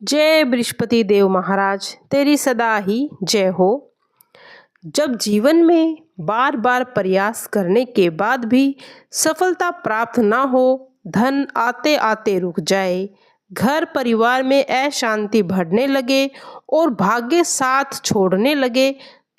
जय बृहस्पति देव महाराज, तेरी सदा ही जय हो। जब जीवन में बार बार प्रयास करने के बाद भी सफलता प्राप्त ना हो, धन आते आते रुक जाए, घर परिवार में अशांति बढ़ने लगे और भाग्य साथ छोड़ने लगे,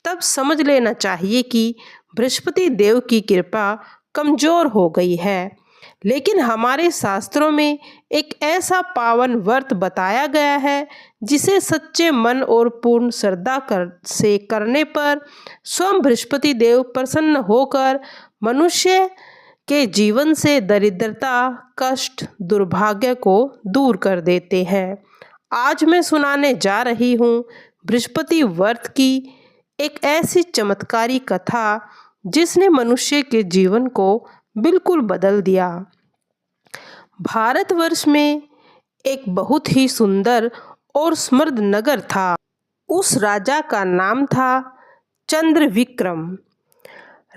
तब समझ लेना चाहिए कि बृहस्पति देव की कृपा कमजोर हो गई है। लेकिन हमारे शास्त्रों में एक ऐसा पावन व्रत बताया गया है जिसे सच्चे मन और पूर्ण श्रद्धा से करने पर स्वयं बृहस्पति देव प्रसन्न होकर मनुष्य के जीवन से दरिद्रता, कष्ट, दुर्भाग्य को दूर कर देते हैं। आज मैं सुनाने जा रही हूँ बृहस्पति व्रत की एक ऐसी चमत्कारी कथा जिसने मनुष्य के जीवन को बिल्कुल बदल दिया। भारतवर्ष में एक बहुत ही सुंदर और समृद्ध नगर था। उस राजा का नाम था चंद्रविक्रम।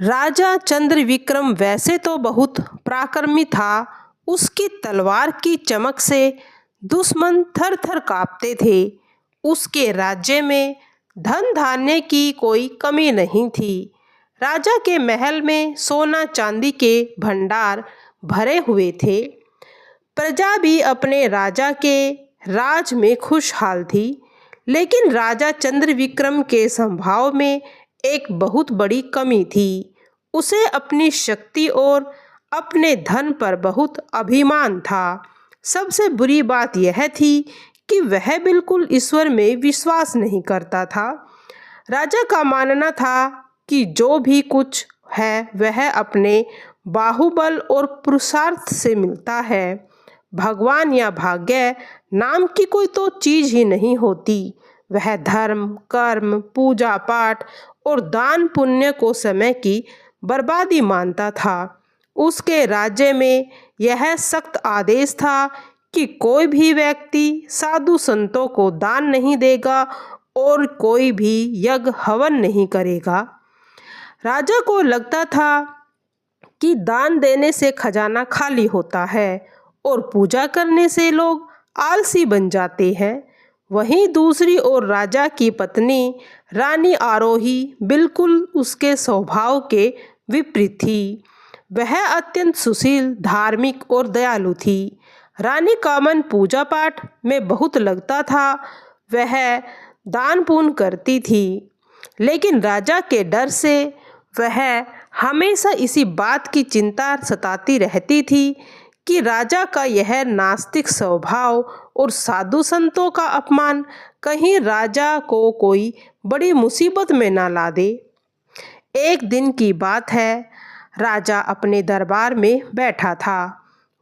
राजा चंद्रविक्रम वैसे तो बहुत पराक्रमी था। उसकी तलवार की चमक से दुश्मन थर थर कांपते थे। उसके राज्य में धन धान्य की कोई कमी नहीं थी। राजा के महल में सोना चांदी के भंडार भरे हुए थे। प्रजा भी अपने राजा के राज में खुशहाल थी। लेकिन राजा चंद्रविक्रम के स्वभाव में एक बहुत बड़ी कमी थी। उसे अपनी शक्ति और अपने धन पर बहुत अभिमान था। सबसे बुरी बात यह थी कि वह बिल्कुल ईश्वर में विश्वास नहीं करता था। राजा का मानना था कि जो भी कुछ है वह अपने बाहुबल और पुरुषार्थ से मिलता है। भगवान या भाग्य नाम की कोई तो चीज ही नहीं होती। वह धर्म, कर्म, पूजा पाठ और दान पुण्य को समय की बर्बादी मानता था। उसके राज्य में यह सख्त आदेश था कि कोई भी व्यक्ति साधु संतों को दान नहीं देगा और कोई भी यज्ञ हवन नहीं करेगा। राजा को लगता था कि दान देने से खजाना खाली होता है और पूजा करने से लोग आलसी बन जाते हैं। वहीं दूसरी ओर राजा की पत्नी रानी आरोही बिल्कुल उसके स्वभाव के विपरीत थी। वह अत्यंत सुशील, धार्मिक और दयालु थी। रानी का मन पूजा पाठ में बहुत लगता था। वह दान पुण्य करती थी, लेकिन राजा के डर से वह हमेशा इसी बात की चिंता सताती रहती थी कि राजा का यह नास्तिक स्वभाव और साधु संतों का अपमान कहीं राजा को कोई बड़ी मुसीबत में ना ला दे। एक दिन की बात है, राजा अपने दरबार में बैठा था।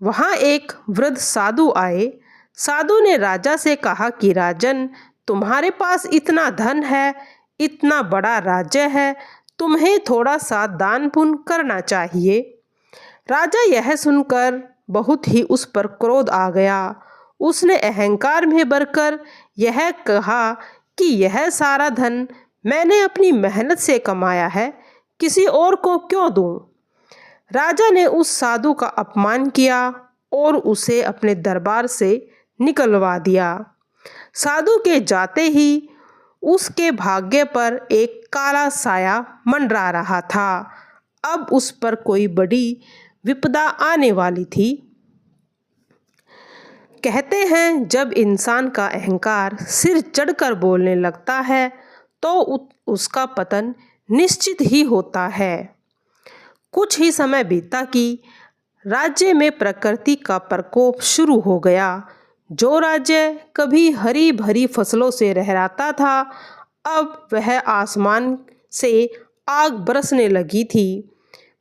वहाँ एक वृद्ध साधु आए। साधु ने राजा से कहा कि राजन, तुम्हारे पास इतना धन है, इतना बड़ा राज्य है, तुम्हें थोड़ा सा दान पुण्य करना चाहिए। राजा यह सुनकर बहुत ही उस पर क्रोध आ गया। उसने अहंकार में भरकर यह कहा कि यह सारा धन मैंने अपनी मेहनत से कमाया है, किसी और को क्यों दूं? राजा ने उस साधु का अपमान किया और उसे अपने दरबार से निकलवा दिया। साधु के जाते ही उसके भाग्य पर एक काला साया मंडरा रहा था। अब उस पर कोई बड़ी विपदा आने वाली थी। कहते हैं, जब इंसान का अहंकार सिर चढ़कर बोलने लगता है तो उसका पतन निश्चित ही होता है। कुछ ही समय बीता कि राज्य में प्रकृति का प्रकोप शुरू हो गया। जो राज्य कभी हरी भरी फसलों से लहराता था, अब वह आसमान से आग बरसने लगी थी।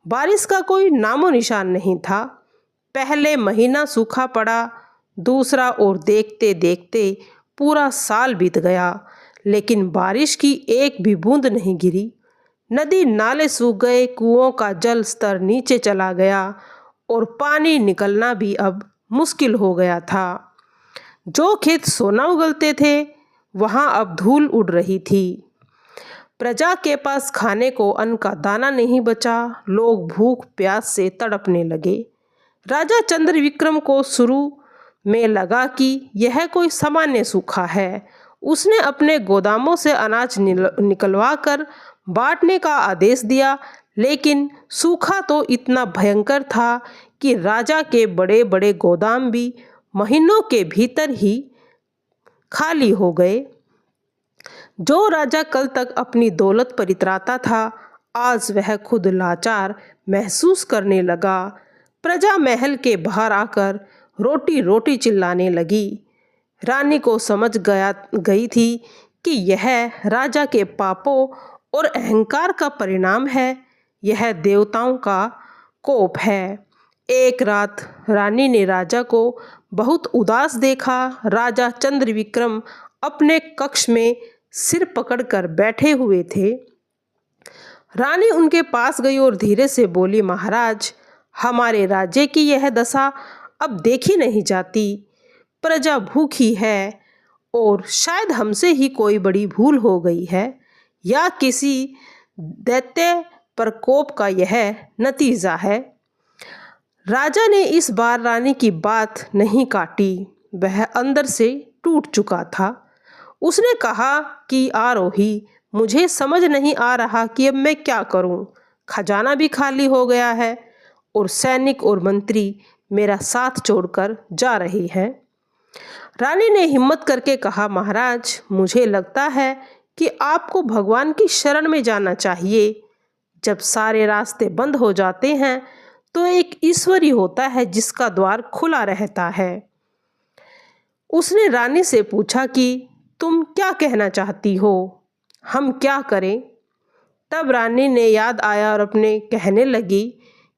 बारिश का कोई नामो निशान नहीं था। पहले महीना सूखा पड़ा, दूसरा और देखते देखते पूरा साल बीत गया, लेकिन बारिश की एक भी बूंद नहीं गिरी। नदी नाले सूख गए, कुओं का जल स्तर नीचे चला गया और पानी निकलना भी अब मुश्किल हो गया था। जो खेत सोना उगलते थे, वहाँ अब धूल उड़ रही थी। प्रजा के पास खाने को अन्न का दाना नहीं बचा। लोग भूख प्यास से तड़पने लगे। राजा चंद्रविक्रम को शुरू में लगा कि यह कोई सामान्य सूखा है। उसने अपने गोदामों से अनाज निकलवा कर बांटने का आदेश दिया, लेकिन सूखा तो इतना भयंकर था कि राजा के बड़े बड़े गोदाम भी महीनों के भीतर ही खाली हो गए। जो राजा कल तक अपनी दौलत पर इतराता था, आज वह खुद लाचार महसूस करने लगा। प्रजा महल के बाहर आकर रोटी रोटी चिल्लाने लगी। रानी को समझ गई थी कि यह राजा के पापों और अहंकार का परिणाम है। यह देवताओं का कोप है। एक रात रानी ने राजा को बहुत उदास देखा। राजा चंद्रविक्रम अपने कक्ष में सिर पकड़कर बैठे हुए थे। रानी उनके पास गई और धीरे से बोली, महाराज, हमारे राज्य की यह दशा अब देखी नहीं जाती। प्रजा भूखी है और शायद हमसे ही कोई बड़ी भूल हो गई है या किसी दैत्य प्रकोप का यह नतीजा है। राजा ने इस बार रानी की बात नहीं काटी। वह अंदर से टूट चुका था। उसने कहा कि आरोही, मुझे समझ नहीं आ रहा कि अब मैं क्या करूं। खजाना भी खाली हो गया है और सैनिक और मंत्री मेरा साथ छोड़कर जा रहे हैं। रानी ने हिम्मत करके कहा, महाराज, मुझे लगता है कि आपको भगवान की शरण में जाना चाहिए। जब सारे रास्ते बंद हो जाते हैं तो एक ईश्वर ही होता है जिसका द्वार खुला रहता है। उसने रानी से पूछा कि तुम क्या कहना चाहती हो, हम क्या करें? तब रानी ने याद आया और अपने कहने लगी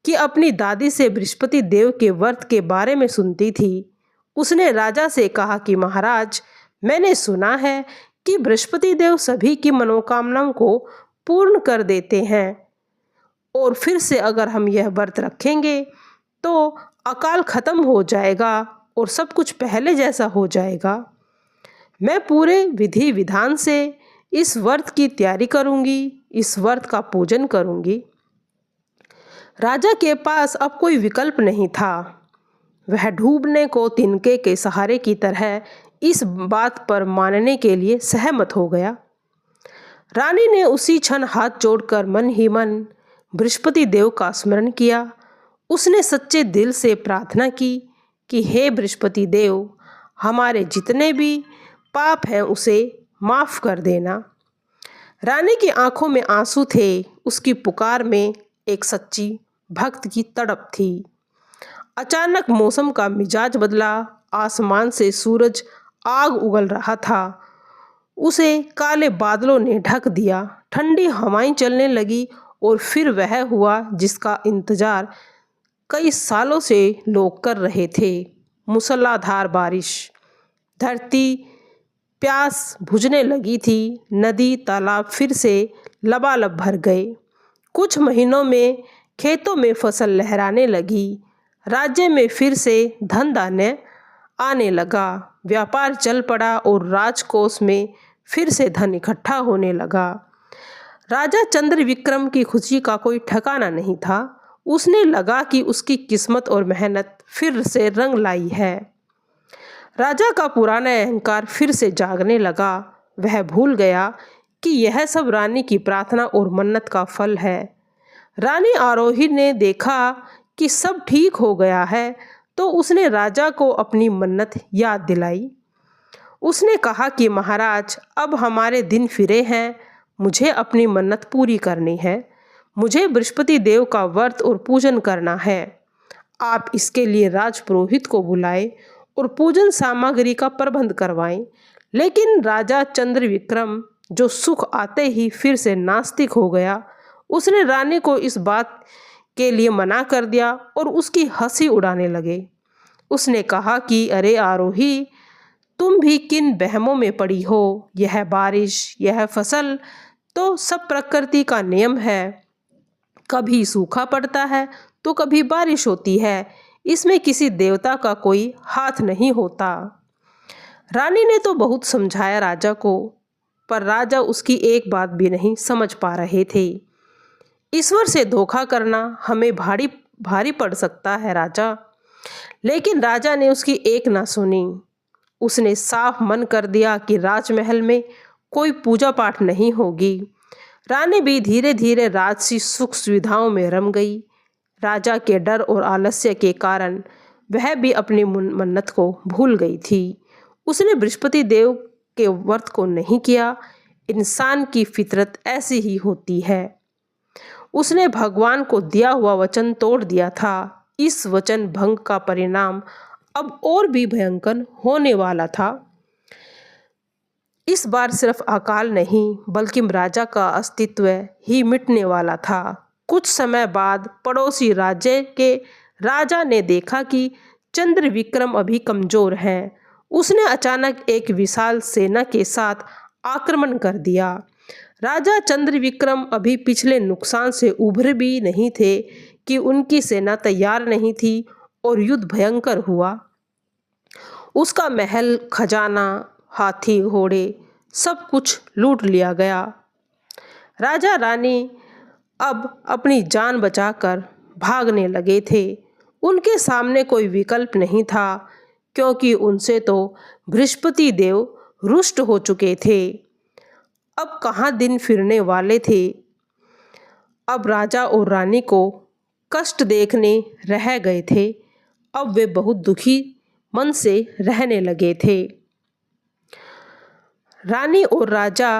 कि अपनी दादी से बृहस्पति देव के व्रत के बारे में सुनती थी। उसने राजा से कहा कि महाराज, मैंने सुना है कि बृहस्पति देव सभी की मनोकामनाओं को पूर्ण कर देते हैं और फिर से अगर हम यह व्रत रखेंगे तो अकाल खत्म हो जाएगा और सब कुछ पहले जैसा हो जाएगा। मैं पूरे विधि विधान से इस व्रत की तैयारी करूंगी, इस व्रत का पूजन करूंगी। राजा के पास अब कोई विकल्प नहीं था। वह डूबने को तिनके के सहारे की तरह इस बात पर मानने के लिए सहमत हो गया। रानी ने उसी क्षण हाथ जोड़कर मन ही मन बृहस्पति देव का स्मरण किया। उसने सच्चे दिल से प्रार्थना की कि हे बृहस्पति देव, हमारे जितने भी पाप हैं उसे माफ़ कर देना। रानी की आंखों में आंसू थे। उसकी पुकार में एक सच्ची भक्त की तड़प थी। अचानक मौसम का मिजाज बदला। आसमान से सूरज आग उगल रहा था। उसे काले बादलों ने ढक दिया। ठंडी हवाएं चलने लगी और फिर वह हुआ जिसका इंतजार कई सालों से लोग कर रहे थे, मूसलाधार बारिश। धरती प्यास बुझने लगी थी। नदी तालाब फिर से लबालब भर गए। कुछ महीनों में खेतों में फसल लहराने लगी। राज्य में फिर से धन धान्य आने लगा। व्यापार चल पड़ा और राजकोष में फिर से धन इकट्ठा होने लगा। राजा चंद्रविक्रम की खुशी का कोई ठिकाना नहीं था। उसने लगा कि उसकी किस्मत और मेहनत फिर से रंग लाई है। राजा का पुराना अहंकार फिर से जागने लगा। वह भूल गया कि यह सब रानी की प्रार्थना और मन्नत का फल है। रानी आरोही ने देखा कि सब ठीक हो गया है तो उसने राजा को अपनी मन्नत याद दिलाई। उसने कहा कि महाराज, अब हमारे दिन फिरे हैं। मुझे अपनी मन्नत पूरी करनी है। मुझे बृहस्पति देव का व्रत और पूजन करना है। आप इसके लिए राजपुरोहित को बुलाएं और पूजन सामग्री का प्रबंध करवाएं। लेकिन राजा चंद्रविक्रम, जो सुख आते ही फिर से नास्तिक हो गया, उसने रानी को इस बात के लिए मना कर दिया और उसकी हंसी उड़ाने लगे। उसने कहा कि अरे आरोही, तुम भी किन वहमों में पड़ी हो। यह बारिश, यह फसल तो सब प्रकृति का नियम है। कभी सूखा पड़ता है तो कभी बारिश होती है। इसमें किसी देवता का कोई हाथ नहीं होता। रानी ने तो बहुत समझाया राजा को, पर राजा उसकी एक बात भी नहीं समझ पा रहे थे। ईश्वर से धोखा करना हमें भारी पड़ सकता है राजा। लेकिन राजा ने उसकी एक ना सुनी। उसने साफ मन कर दिया कि राजमहल में कोई पूजा पाठ नहीं होगी। रानी भी धीरे धीरे राजसी सुख सुविधाओं में रम गई। राजा के डर और आलस्य के कारण वह भी अपनी मन्नत को भूल गई थी। उसने बृहस्पति देव के व्रत को नहीं किया। इंसान की फितरत ऐसी ही होती है। उसने भगवान को दिया हुआ वचन तोड़ दिया था। इस वचन भंग का परिणाम अब और भी भयंकर होने वाला था। इस बार सिर्फ अकाल नहीं बल्कि राजा का अस्तित्व ही मिटने वाला था। कुछ समय बाद पड़ोसी राज्य के राजा ने देखा कि चंद्रविक्रम अभी कमजोर हैं। उसने अचानक एक विशाल सेना के साथ आक्रमण कर दिया। राजा चंद्रविक्रम अभी पिछले नुकसान से उभरे भी नहीं थे कि उनकी सेना तैयार नहीं थी और युद्ध भयंकर हुआ। उसका महल, खजाना, हाथी, घोड़े सब कुछ लूट लिया गया। राजा रानी अब अपनी जान बचाकर भागने लगे थे। उनके सामने कोई विकल्प नहीं था क्योंकि उनसे तो बृहस्पति देव रुष्ट हो चुके थे। अब कहाँ दिन फिरने वाले थे। अब राजा और रानी को कष्ट देखने रह गए थे। अब वे बहुत दुखी मन से रहने लगे थे। रानी और राजा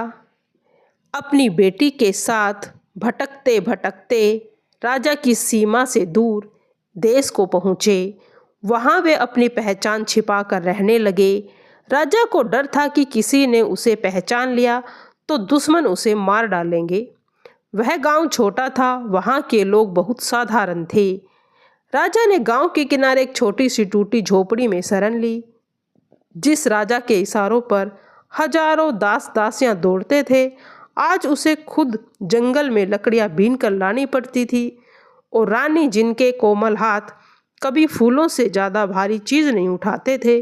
अपनी बेटी के साथ भटकते भटकते राजा की सीमा से दूर देश को पहुँचे। वहाँ वे अपनी पहचान छिपा कर रहने लगे। राजा को डर था कि किसी ने उसे पहचान लिया तो दुश्मन उसे मार डालेंगे। वह गांव छोटा था, वहाँ के लोग बहुत साधारण थे। राजा ने गांव के किनारे एक छोटी सी टूटी झोपड़ी में शरण ली। जिस राजा के इशारों पर हजारों दास दासियां दौड़ते थे, आज उसे खुद जंगल में लकड़ियां बीन कर लानी पड़ती थी। और रानी, जिनके कोमल हाथ कभी फूलों से ज़्यादा भारी चीज़ नहीं उठाते थे,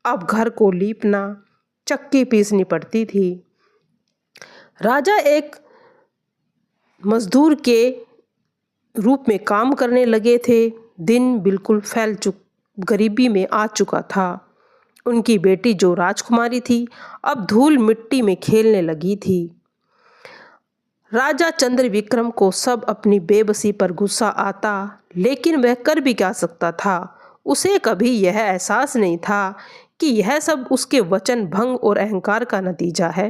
अब घर को लीपना, चक्की पीसनी पड़ती थी। राजा एक मजदूर के रूप में काम करने लगे थे। दिन बिल्कुल गरीबी में आ चुका था। उनकी बेटी जो राजकुमारी थी अब धूल मिट्टी में खेलने लगी थी। राजा चंद्रविक्रम को सब अपनी बेबसी पर गुस्सा आता, लेकिन वह कर भी क्या सकता था। उसे कभी यह एहसास नहीं था कि यह सब उसके वचन भंग और अहंकार का नतीजा है।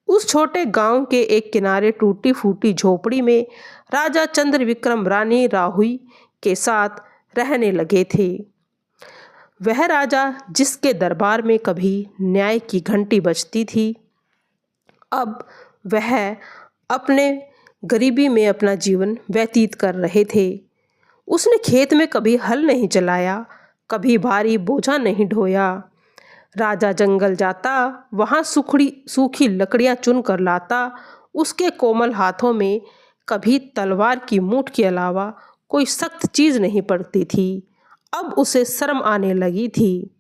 उस छोटे गांव के एक किनारे टूटी फूटी झोपड़ी में राजा चंद्रविक्रम रानी राहुई के साथ रहने लगे थे। वह राजा जिसके दरबार में कभी न्याय की घंटी बजती थी, अब वह अपने गरीबी में अपना जीवन व्यतीत कर रहे थे। उसने खेत में कभी हल नहीं चलाया, कभी भारी बोझा नहीं ढोया। राजा जंगल जाता, वहाँ सूखी लकड़ियाँ चुन कर लाता। उसके कोमल हाथों में कभी तलवार की मूठ के अलावा कोई सख्त चीज़ नहीं पड़ती थी। अब उसे शर्म आने लगी थी।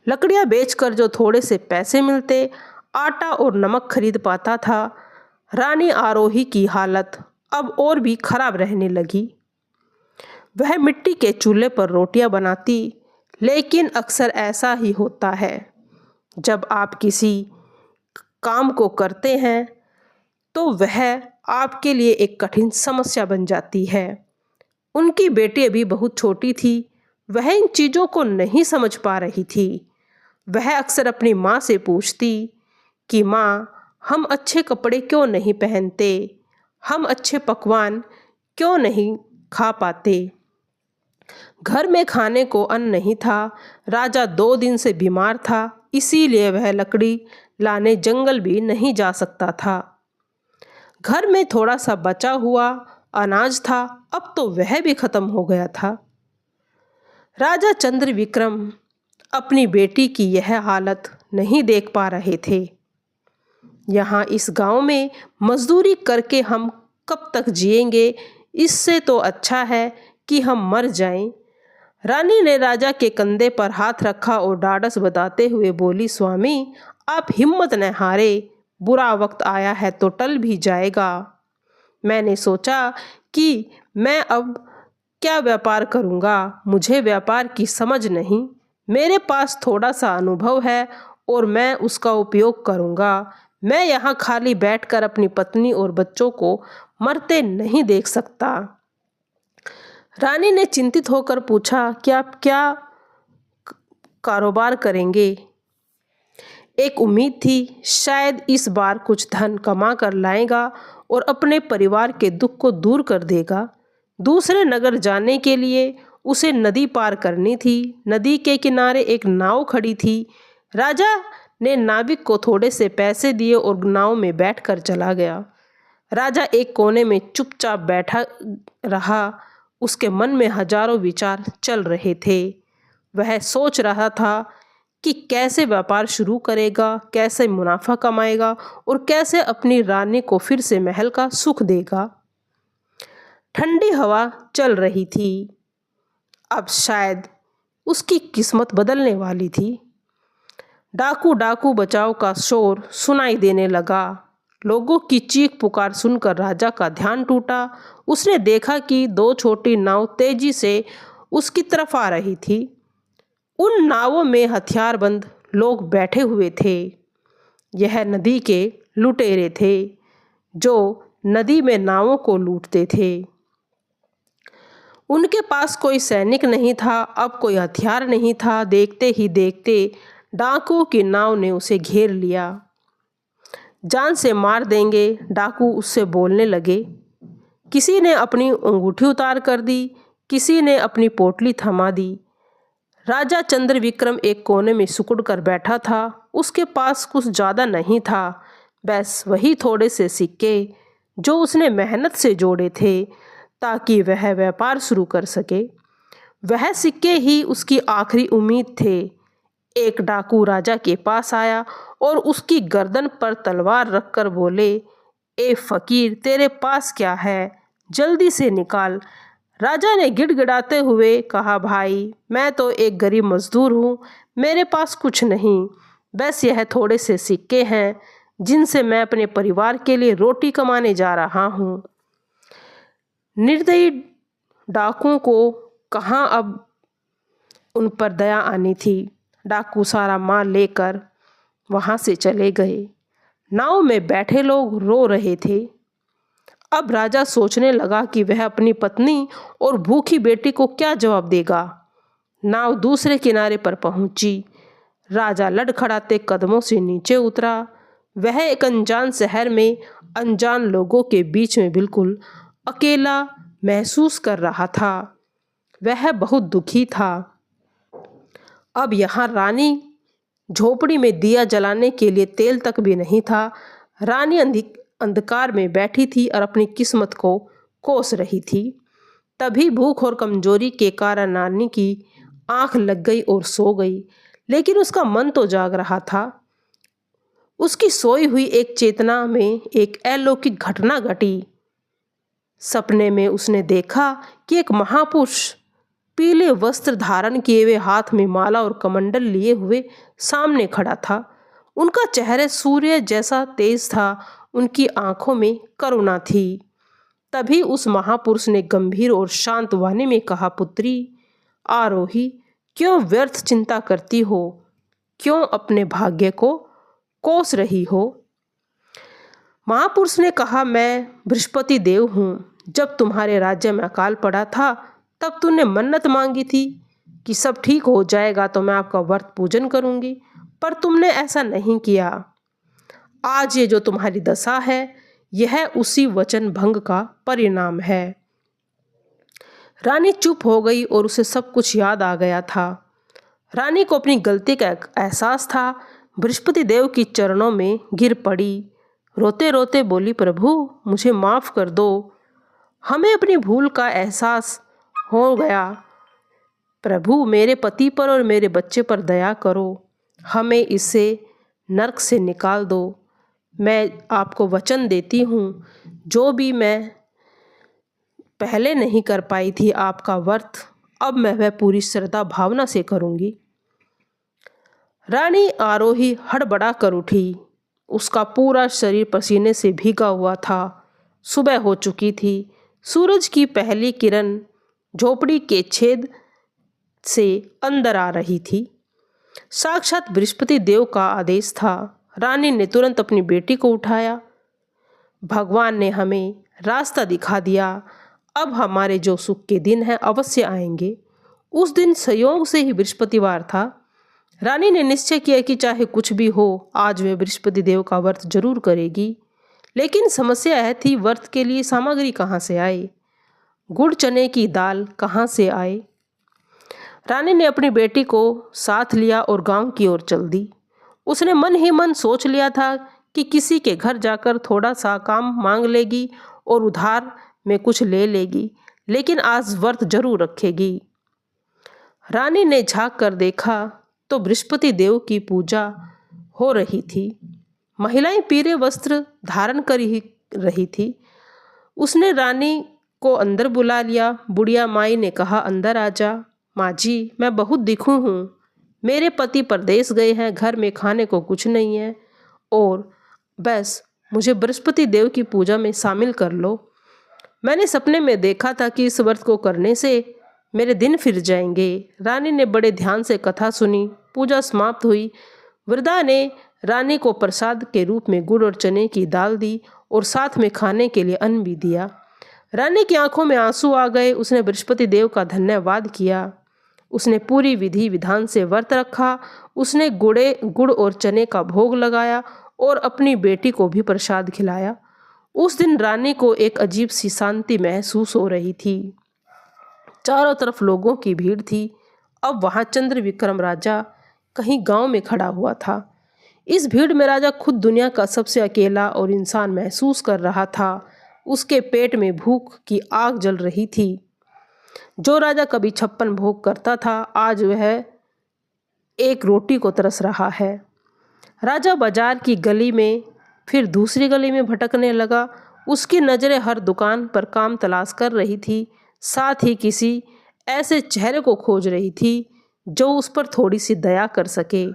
लकड़ियाँ बेचकर जो थोड़े से पैसे मिलते, आटा और नमक खरीद पाता था। रानी आरोही की हालत अब और भी खराब रहने लगी। वह मिट्टी के चूल्हे पर रोटियां बनाती, लेकिन अक्सर ऐसा ही होता है, जब आप किसी काम को करते हैं तो वह आपके लिए एक कठिन समस्या बन जाती है। उनकी बेटी अभी बहुत छोटी थी, वह इन चीज़ों को नहीं समझ पा रही थी। वह अक्सर अपनी माँ से पूछती कि माँ, हम अच्छे कपड़े क्यों नहीं पहनते, हम अच्छे पकवान क्यों नहीं खा पाते। घर में खाने को अन्न नहीं था। राजा 2 दिन से बीमार था, इसीलिए वह लकड़ी लाने जंगल भी नहीं जा सकता था। घर में थोड़ा सा बचा हुआ अनाज था, अब तो वह भी खत्म हो गया था। राजा चंद्रविक्रम अपनी बेटी की यह हालत नहीं देख पा रहे थे। यहाँ इस गांव में मजदूरी करके हम कब तक जिएंगे, इससे तो अच्छा है कि हम मर जाएं। रानी ने राजा के कंधे पर हाथ रखा और ढाढ़स बताते हुए बोली, स्वामी, आप हिम्मत न हारे, बुरा वक्त आया है तो टल भी जाएगा। मैंने सोचा कि मैं अब क्या व्यापार करूँगा? मुझे व्यापार की समझ नहीं। मेरे पास थोड़ा सा अनुभव है और मैं उसका उपयोग करूँगा। मैं यहाँ खाली बैठकर अपनी पत्नी और बच्चों को मरते नहीं देख सकता। रानी ने चिंतित होकर पूछा कि आप क्या कारोबार करेंगे? एक उम्मीद थी, शायद इस बार कुछ धन कमा कर लाएगा और अपने परिवार के दुख को दूर कर देगा। दूसरे नगर जाने के लिए उसे नदी पार करनी थी। नदी के किनारे एक नाव खड़ी थी। राजा ने नाविक को थोड़े से पैसे दिए और नाव में बैठकर चला गया। राजा एक कोने में चुपचाप बैठा रहा। उसके मन में हजारों विचार चल रहे थे। वह सोच रहा था कि कैसे व्यापार शुरू करेगा, कैसे मुनाफा कमाएगा और कैसे अपनी रानी को फिर से महल का सुख देगा। ठंडी हवा चल रही थी। अब शायद उसकी किस्मत बदलने वाली थी। डाकू डाकू बचाओ का शोर सुनाई देने लगा। लोगों की चीख पुकार सुनकर राजा का ध्यान टूटा। उसने देखा कि दो छोटी नाव तेजी से उसकी तरफ आ रही थी। उन नावों में हथियारबंद लोग बैठे हुए थे। यह नदी के लुटेरे थे जो नदी में नावों को लूटते थे। उनके पास कोई सैनिक नहीं था, अब कोई हथियार नहीं था। देखते ही देखते डाकुओं की नाव ने उसे घेर लिया। जान से मार देंगे, डाकू उससे बोलने लगे। किसी ने अपनी अंगूठी उतार कर दी, किसी ने अपनी पोटली थमा दी। राजा चंद्रविक्रम एक कोने में सिकुड़ कर बैठा था। उसके पास कुछ ज़्यादा नहीं था, बस वही थोड़े से सिक्के जो उसने मेहनत से जोड़े थे ताकि वह व्यापार शुरू कर सके। वह सिक्के ही उसकी आखिरी उम्मीद थे। एक डाकू राजा के पास आया और उसकी गर्दन पर तलवार रखकर बोले, ए फकीर, तेरे पास क्या है? जल्दी से निकाल। राजा ने गिड़गिड़ाते हुए कहा, भाई, मैं तो एक गरीब मजदूर हूँ, मेरे पास कुछ नहीं, बस यह थोड़े से सिक्के हैं जिनसे मैं अपने परिवार के लिए रोटी कमाने जा रहा हूँ। निर्दयी डाकुओं को कहाँ अब उन पर दया आनी थी। डाकू सारा माल लेकर वहाँ से चले गए। नाव में बैठे लोग रो रहे थे। अब राजा सोचने लगा कि वह अपनी पत्नी और भूखी बेटी को क्या जवाब देगा। नाव दूसरे किनारे पर पहुंची। राजा लड़खड़ाते कदमों से नीचे उतरा। वह एक अनजान शहर में अनजान लोगों के बीच में बिल्कुल अकेला महसूस कर रहा था। वह बहुत दुखी था। अब यहाँ रानी झोपड़ी में दिया जलाने के लिए तेल तक भी नहीं था। रानी अंधकार में बैठी थी और अपनी किस्मत को कोस रही थी। तभी भूख और कमजोरी के कारण रानी की आंख लग गई और सो गई, लेकिन उसका मन तो जाग रहा था। उसकी सोई हुई एक चेतना में एक अलौकिक घटना घटी। सपने में उसने देखा कि एक महापुरुष पीले वस्त्र धारण किए हुए, हाथ में माला और कमंडल लिए हुए सामने खड़ा था। उनका चेहरा सूर्य जैसा तेज था, उनकी आंखों में करुणा थी। तभी उस महापुरुष ने गंभीर और शांत वाणी में कहा, पुत्री आरोही, क्यों व्यर्थ चिंता करती हो? क्यों अपने भाग्य को कोस रही हो? महापुरुष ने कहा, मैं बृहस्पति देव हूँ। जब तुम्हारे राज्य में अकाल पड़ा था तब तुमने मन्नत मांगी थी कि सब ठीक हो जाएगा तो मैं आपका व्रत पूजन करूंगी, पर तुमने ऐसा नहीं किया। आज ये जो तुम्हारी दशा है यह उसी वचन भंग का परिणाम है। रानी चुप हो गई और उसे सब कुछ याद आ गया था। रानी को अपनी गलती का एहसास था। बृहस्पति देव की चरणों में गिर पड़ी। रोते रोते बोली, प्रभु मुझे माफ़ कर दो, हमें अपनी भूल का एहसास हो गया। प्रभु मेरे पति पर और मेरे बच्चे पर दया करो, हमें इससे नरक से निकाल दो। मैं आपको वचन देती हूँ, जो भी मैं पहले नहीं कर पाई थी आपका व्रत, अब मैं वह पूरी श्रद्धा भावना से करूँगी। रानी आरोही हड़बड़ा कर उठी। उसका पूरा शरीर पसीने से भीगा हुआ था। सुबह हो चुकी थी। सूरज की पहली किरण झोपड़ी के छेद से अंदर आ रही थी। साक्षात बृहस्पति देव का आदेश था। रानी ने तुरंत अपनी बेटी को उठाया। भगवान ने हमें रास्ता दिखा दिया। अब हमारे जो सुख के दिन हैं अवश्य आएंगे। उस दिन संयोग से ही बृहस्पतिवार था। रानी ने निश्चय किया कि चाहे कुछ भी हो, आज वह बृहस्पति देव का व्रत जरूर करेगी। लेकिन समस्या यह थी, व्रत के लिए सामग्री कहाँ से आए, गुड़ चने की दाल कहाँ से आए। रानी ने अपनी बेटी को साथ लिया और गांव की ओर चल दी। उसने मन ही मन सोच लिया था कि किसी के घर जाकर थोड़ा सा काम मांग लेगी और उधार में कुछ ले लेगी, लेकिन आज व्रत जरूर रखेगी। रानी ने झांक कर देखा तो बृहस्पति देव की पूजा हो रही थी। महिलाएं पीले वस्त्र धारण कर ही रही थी। उसने रानी को अंदर बुला लिया। बुढ़िया माई ने कहा, अंदर आजा। माँ जी, मैं बहुत दुखी हूँ। मेरे पति परदेश गए हैं, घर में खाने को कुछ नहीं है और बस मुझे बृहस्पति देव की पूजा में शामिल कर लो। मैंने सपने में देखा था कि इस व्रत को करने से मेरे दिन फिर जाएंगे। रानी ने बड़े ध्यान से कथा सुनी। पूजा समाप्त हुई। वृद्धा ने रानी को प्रसाद के रूप में गुड़ और चने की दाल दी और साथ में खाने के लिए अन्न भी दिया। रानी की आंखों में आंसू आ गए। उसने बृहस्पति देव का धन्यवाद किया। उसने पूरी विधि विधान से व्रत रखा। उसने गुड़ और चने का भोग लगाया और अपनी बेटी को भी प्रसाद खिलाया। उस दिन रानी को एक अजीब सी शांति महसूस हो रही थी। चारों तरफ लोगों की भीड़ थी। अब वहाँ चंद्र विक्रम राजा कहीं गांव में खड़ा हुआ था। इस भीड़ में राजा खुद दुनिया का सबसे अकेला और इंसान महसूस कर रहा था। उसके पेट में भूख की आग जल रही थी। जो राजा कभी 56 भोग करता था, आज वह एक रोटी को तरस रहा है। राजा बाजार की गली में फिर दूसरी गली में भटकने लगा। उसकी नज़रें हर दुकान पर काम तलाश कर रही थी, साथ ही किसी ऐसे चेहरे को खोज रही थी जो उस पर थोड़ी सी दया कर सके।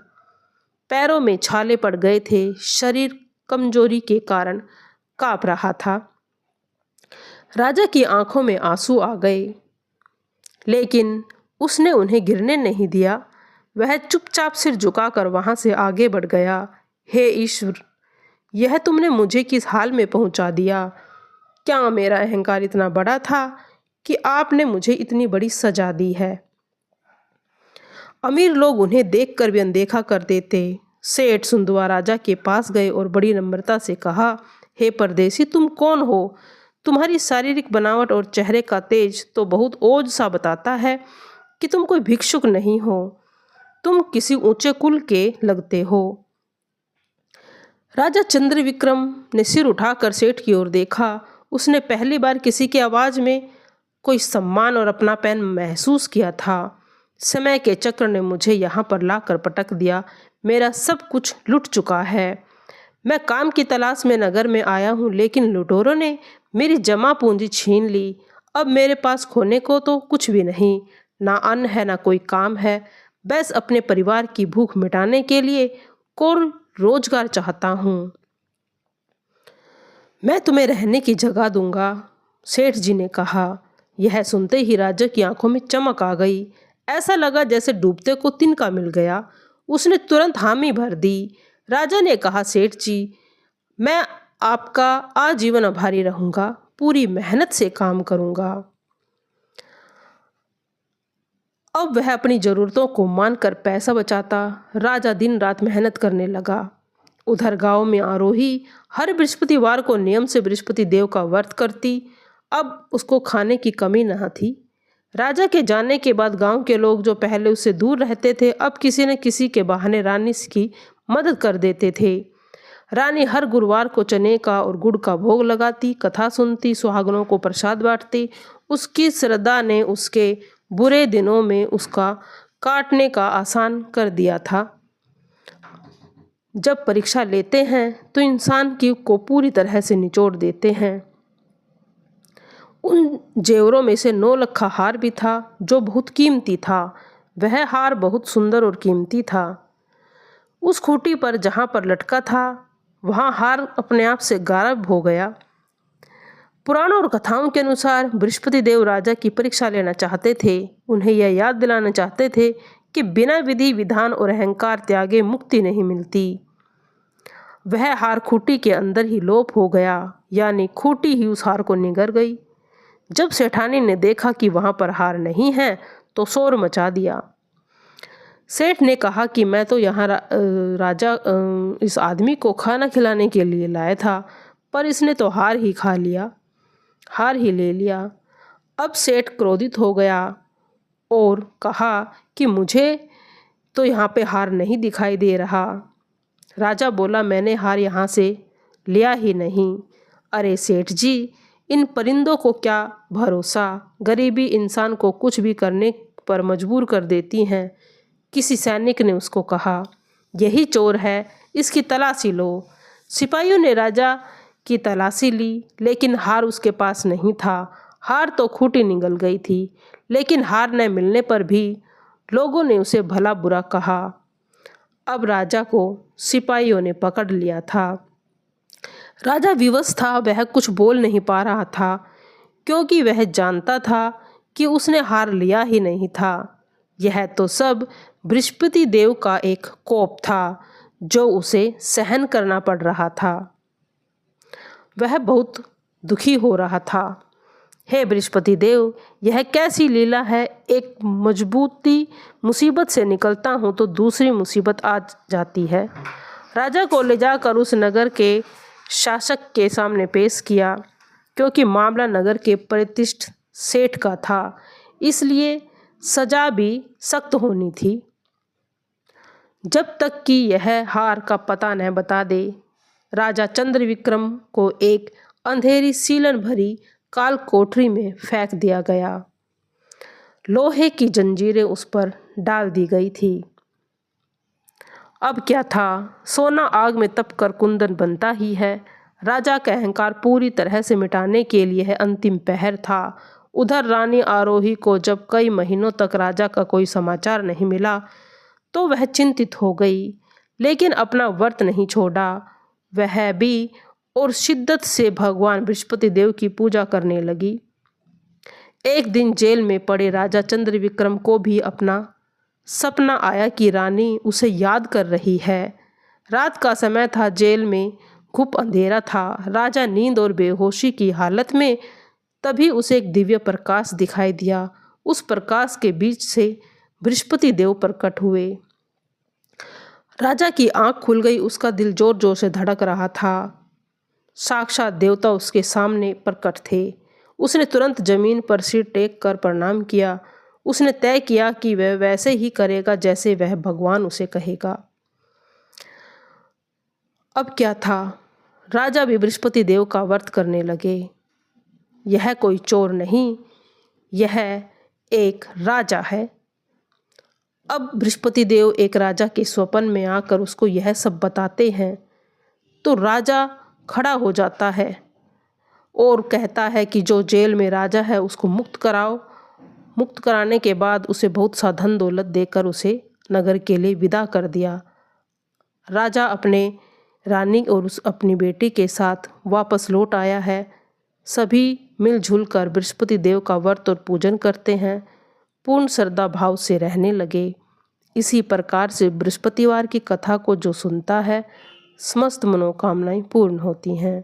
पैरों में छाले पड़ गए थे। शरीर कमजोरी के कारण कांप रहा था। राजा की आंखों में आंसू आ गए, लेकिन उसने उन्हें गिरने नहीं दिया। वह चुपचाप सिर झुकाकर वहां से आगे बढ़ गया। हे ईश्वर, यह तुमने मुझे किस हाल में पहुंचा दिया। क्या मेरा अहंकार इतना बड़ा था कि आपने मुझे इतनी बड़ी सजा दी है। अमीर लोग उन्हें देखकर भी अनदेखा कर देते। सेठ सुंदवा राजा के पास गए और बड़ी नम्रता से कहा, हे परदेसी, तुम कौन हो? तुम्हारी शारीरिक बनावट और चेहरे का तेज तो बहुत ओज सा बताता है कि तुम कोई भिक्षुक नहीं हो। तुम किसी ऊंचे कुल के लगते हो। राजा चंद्रविक्रम ने सिर उठाकर सेठ की ओर देखा। उसने पहली बार किसी की आवाज़ में कोई सम्मान और अपनापन महसूस किया था। समय के चक्र ने मुझे यहाँ पर लाकर पटक दिया। मेरा सब कुछ लुट चुका है। मैं काम की तलाश में नगर में आया हूँ, लेकिन लुटेरों ने मेरी जमा पूंजी छीन ली। अब मेरे पास खोने को तो कुछ भी नहीं, ना अन्न है ना कोई काम है। बस अपने परिवार की भूख मिटाने के लिए कोई रोजगार चाहता हूँ। मैं तुम्हें रहने की जगह दूंगा, सेठ जी ने कहा। यह सुनते ही राजा की आंखों में चमक आ गई। ऐसा लगा जैसे डूबते को तिनका मिल गया। उसने तुरंत हामी भर दी। राजा ने कहा, सेठ जी, मैं आपका आजीवन आभारी रहूंगा, पूरी मेहनत से काम करूंगा। अब वह अपनी जरूरतों को मानकर पैसा बचाता। राजा दिन रात मेहनत करने लगा। उधर गांव में आरोही हर बृहस्पतिवार को नियम से बृहस्पति देव का व्रत करती। अब उसको खाने की कमी न थी। राजा के जाने के बाद गांव के लोग जो पहले उससे दूर रहते थे, अब किसी न किसी के बहाने रानी की मदद कर देते थे। रानी हर गुरुवार को चने का और गुड़ का भोग लगाती, कथा सुनती, सुहागनों को प्रसाद बांटती। उसकी श्रद्धा ने उसके बुरे दिनों में उसका काटने का आसान कर दिया था। जब परीक्षा लेते हैं तो इंसान को पूरी तरह से निचोड़ देते हैं। उन जेवरों में से 9 लखा हार भी था जो बहुत कीमती था। वह हार बहुत सुंदर और कीमती था। उस खूंटी पर जहाँ पर लटका था वहाँ हार अपने आप से गायब हो गया। पुराणों और कथाओं के अनुसार बृहस्पति देव राजा की परीक्षा लेना चाहते थे। उन्हें यह याद दिलाना चाहते थे कि बिना विधि विधान और अहंकार त्यागे मुक्ति नहीं मिलती। वह हार खूंटी के अंदर ही लोप हो गया, यानी खूंटी ही उस हार को निगल गई। जब सेठानी ने देखा कि वहां पर हार नहीं है तो शोर मचा दिया। सेठ ने कहा कि मैं तो यहाँ राजा इस आदमी को खाना खिलाने के लिए लाया था, पर इसने तो हार ही खा लिया, हार ही ले लिया। अब सेठ क्रोधित हो गया और कहा कि मुझे तो यहाँ पे हार नहीं दिखाई दे रहा। राजा बोला, मैंने हार यहाँ से लिया ही नहीं। अरे सेठ जी, इन परिंदों को क्या भरोसा, गरीबी इंसान को कुछ भी करने पर मजबूर कर देती हैं। किसी सैनिक ने उसको कहा, यही चोर है, इसकी तलाशी लो। सिपाहियों ने राजा की तलाशी ली, लेकिन हार उसके पास नहीं था। हार तो खूंटी निगल गई थी, लेकिन हार न मिलने पर भी लोगों ने उसे भला बुरा कहा। अब राजा को सिपाहियों ने पकड़ लिया था। राजा विवश था, वह कुछ बोल नहीं पा रहा था, क्योंकि वह जानता था कि उसने हार लिया ही नहीं था। यह तो सब बृहस्पति देव का एक कोप था जो उसे सहन करना पड़ रहा था। वह बहुत दुखी हो रहा था। हे बृहस्पति देव, यह कैसी लीला है, एक मजबूती मुसीबत से निकलता हूँ तो दूसरी मुसीबत आ जाती है। राजा को ले जाकर उस नगर के शासक के सामने पेश किया, क्योंकि मामला नगर के प्रतिष्ठित सेठ का था, इसलिए सजा भी सख्त होनी थी। जब तक कि यह हार का पता न बता दे, राजा चंद्रविक्रम को एक अंधेरी सीलन भरी काल कोठरी में फेंक दिया गया। लोहे की जंजीरें उस पर डाल दी गई थी। अब क्या था, सोना आग में तपकर कुंदन बनता ही है। राजा का अहंकार पूरी तरह से मिटाने के लिए यह अंतिम पहर था। उधर रानी आरोही को जब कई महीनों तक राजा का कोई समाचार नहीं मिला तो वह चिंतित हो गई, लेकिन अपना व्रत नहीं छोड़ा। वह भी और शिद्दत से भगवान बृहस्पति देव की पूजा करने लगी। एक दिन जेल में पड़े राजा चंद्रविक्रम को भी अपना सपना आया कि रानी उसे याद कर रही है। रात का समय था, जेल में घुप अंधेरा था। राजा नींद और बेहोशी की हालत में, तभी उसे एक दिव्य प्रकाश दिखाई दिया। उस प्रकाश के बीच से बृहस्पति देव प्रकट हुए। राजा की आंख खुल गई, उसका दिल जोर जोर से धड़क रहा था। साक्षात देवता उसके सामने प्रकट थे। उसने तुरंत जमीन पर सिर टेक कर प्रणाम किया। उसने तय किया कि वह वैसे ही करेगा जैसे वह भगवान उसे कहेगा। अब क्या था, राजा भी बृहस्पति देव का व्रत करने लगे। यह कोई चोर नहीं, यह एक राजा है। अब बृहस्पति देव एक राजा के स्वप्न में आकर उसको यह सब बताते हैं तो राजा खड़ा हो जाता है और कहता है कि जो जेल में राजा है उसको मुक्त कराओ। मुक्त कराने के बाद उसे बहुत सा धन दौलत देकर उसे नगर के लिए विदा कर दिया। राजा अपने रानी और अपनी बेटी के साथ वापस लौट आया है। सभी मिलजुल कर बृहस्पति देव का व्रत और पूजन करते हैं, पूर्ण श्रद्धा भाव से रहने लगे। इसी प्रकार से बृहस्पतिवार की कथा को जो सुनता है, समस्त मनोकामनाएं पूर्ण होती हैं।